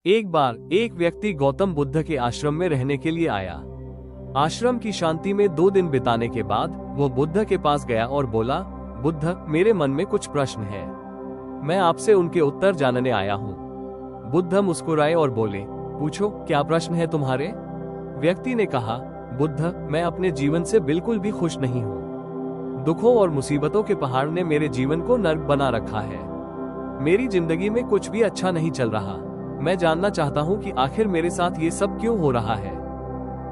एक बार एक व्यक्ति गौतम बुद्ध के आश्रम में रहने के लिए आया। आश्रम की शांति में 2 दिन बिताने के बाद वो बुद्ध के पास गया और बोला, बुद्ध, मेरे मन में कुछ प्रश्न है, मैं आपसे उनके उत्तर जानने आया हूँ। बुद्ध मुस्कुराए और बोले, पूछो, क्या प्रश्न है तुम्हारे? व्यक्ति ने कहा, बुद्ध, मैं अपने जीवन से बिल्कुल भी खुश नहीं हूँ। दुखों और मुसीबतों के पहाड़ ने मेरे जीवन को नर्क बना रखा है। मेरी जिंदगी में कुछ भी अच्छा नहीं चल रहा। मैं जानना चाहता हूँ कि आखिर मेरे साथ ये सब क्यों हो रहा है,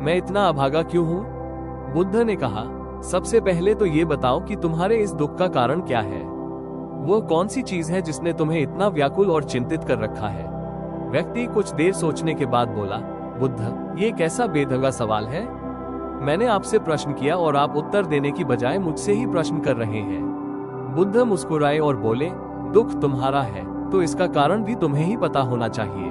मैं इतना अभागा क्यों हूँ? बुद्ध ने कहा, सबसे पहले तो ये बताओ कि तुम्हारे इस दुख का कारण क्या है। वो कौन सी चीज है जिसने तुम्हें इतना व्याकुल और चिंतित कर रखा है? व्यक्ति कुछ देर सोचने के बाद बोला, बुद्ध, ये कैसा बेढंगा सवाल है। मैंने आपसे प्रश्न किया और आप उत्तर देने की बजाय मुझसे ही प्रश्न कर रहे हैं। बुद्ध मुस्कुराए और बोले, दुख तुम्हारा है तो इसका कारण भी तुम्हें ही पता होना चाहिए।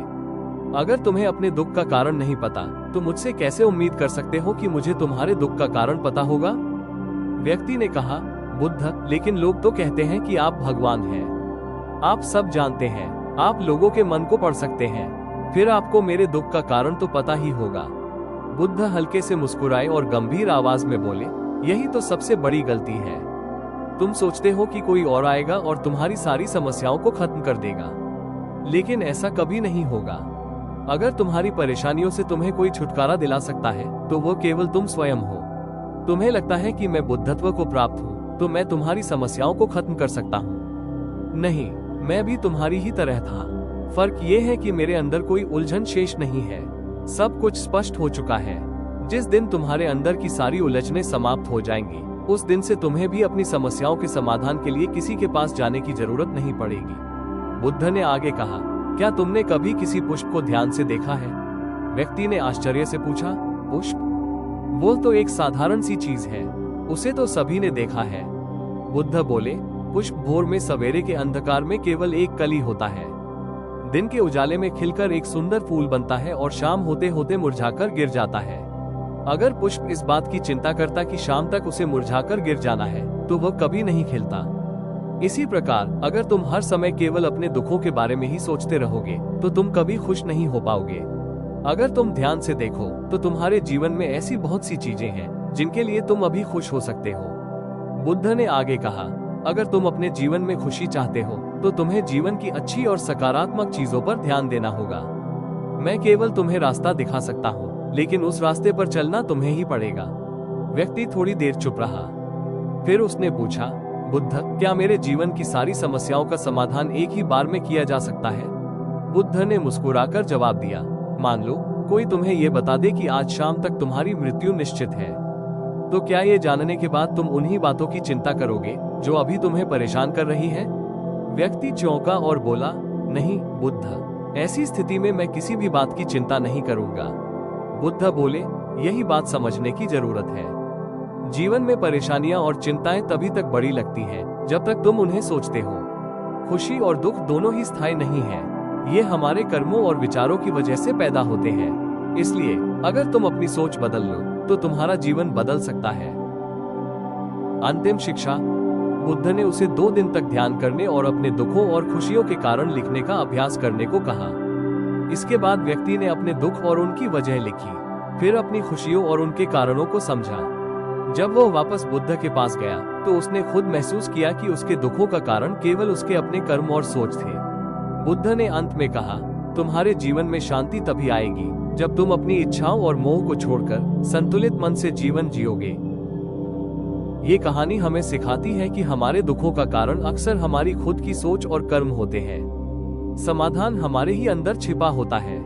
अगर तुम्हें अपने दुख का कारण नहीं पता तो मुझसे कैसे उम्मीद कर सकते हो कि मुझे तुम्हारे दुख का कारण पता होगा? व्यक्ति ने कहा, बुद्ध, लेकिन लोग तो कहते हैं कि आप भगवान हैं। आप सब जानते हैं, आप लोगों के मन को पढ़ सकते हैं, फिर आपको मेरे दुख का कारण तो पता ही होगा। बुद्ध हल्के से मुस्कुराए और गंभीर आवाज में बोले, यही तो सबसे बड़ी गलती है। तुम सोचते हो कि कोई और आएगा और तुम्हारी सारी समस्याओं को खत्म कर देगा, लेकिन ऐसा कभी नहीं होगा। अगर तुम्हारी परेशानियों से तुम्हें कोई छुटकारा दिला सकता है तो वो केवल तुम स्वयं हो। तुम्हें लगता है कि मैं बुद्धत्व को प्राप्त हूँ तो मैं तुम्हारी समस्याओं को खत्म कर सकता हूँ। नहीं, मैं भी तुम्हारी ही तरह था। फर्क ये है कि मेरे अंदर कोई उलझन शेष नहीं है। सब कुछ स्पष्ट हो चुका है। जिस दिन तुम्हारे अंदर की सारी उलझनें समाप्त हो जाएंगी, उस दिन से तुम्हें भी अपनी समस्याओं के समाधान के लिए किसी के पास जाने की जरूरत नहीं पड़ेगी। बुद्ध ने आगे कहा, क्या तुमने कभी किसी पुष्प को ध्यान से देखा है? व्यक्ति ने आश्चर्य से पूछा, पुष्प? वो तो एक साधारण सी चीज है, उसे तो सभी ने देखा है। बुद्ध बोले, पुष्प भोर में सवेरे के अंधकार में केवल एक कली होता है। दिन के उजाले में खिलकर एक सुंदर फूल बनता है और शाम होते होते मुरझाकर गिर जाता है। अगर पुष्प इस बात की चिंता करता कि शाम तक उसे मुरझाकर गिर जाना है तो वह कभी नहीं खिलता। इसी प्रकार अगर तुम हर समय केवल अपने दुखों के बारे में ही सोचते रहोगे तो तुम कभी खुश नहीं हो पाओगे। अगर तुम ध्यान से देखो तो तुम्हारे जीवन में ऐसी बहुत सी चीजें हैं जिनके लिए तुम अभी खुश हो सकते हो। बुद्ध ने आगे कहा, अगर तुम अपने जीवन में खुशी चाहते हो तो तुम्हें जीवन की अच्छी और सकारात्मक चीजों पर ध्यान देना होगा। मैं केवल तुम्हें रास्ता दिखा सकता हूँ, लेकिन उस रास्ते पर चलना तुम्हें ही पड़ेगा। व्यक्ति थोड़ी देर चुप रहा, फिर उसने पूछा, बुद्ध, क्या मेरे जीवन की सारी समस्याओं का समाधान एक ही बार में किया जा सकता है? बुद्ध ने मुस्कुराकर जवाब दिया, मान लो कोई तुम्हें ये बता दे कि आज शाम तक तुम्हारी मृत्यु निश्चित है, तो क्या ये जानने के बाद तुम उन्हीं बातों की चिंता करोगे जो अभी तुम्हें परेशान कर रही है? व्यक्ति चौंका और बोला, नहीं बुद्ध, ऐसी स्थिति में मैं किसी भी बात की चिंता नहीं करूंगा। बुद्ध बोले, यही बात समझने की जरूरत है। जीवन में परेशानियां और चिंताएं तभी तक बड़ी लगती हैं जब तक तुम उन्हें सोचते हो। खुशी और दुख दोनों ही स्थायी नहीं है, ये हमारे कर्मों और विचारों की वजह से पैदा होते हैं। इसलिए अगर तुम अपनी सोच बदल लो तो तुम्हारा जीवन बदल सकता है। अंतिम शिक्षा। बुद्ध ने उसे 2 दिन तक ध्यान करने और अपने दुखों और खुशियों के कारण लिखने का अभ्यास करने को कहा। इसके बाद व्यक्ति ने अपने दुख और उनकी वजह लिखी, फिर अपनी खुशियों और उनके कारणों को समझा। जब वो वापस बुद्ध के पास गया तो उसने खुद महसूस किया कि उसके दुखों का कारण केवल उसके अपने कर्म और सोच थे। बुद्ध ने अंत में कहा, तुम्हारे जीवन में शांति तभी आएगी जब तुम अपनी इच्छाओं और मोह को छोड़कर संतुलित मन से जीवन जियोगे। ये कहानी हमें सिखाती है कि हमारे दुखों का कारण अक्सर हमारी खुद की सोच और कर्म होते हैं। समाधान हमारे ही अंदर छिपा होता है।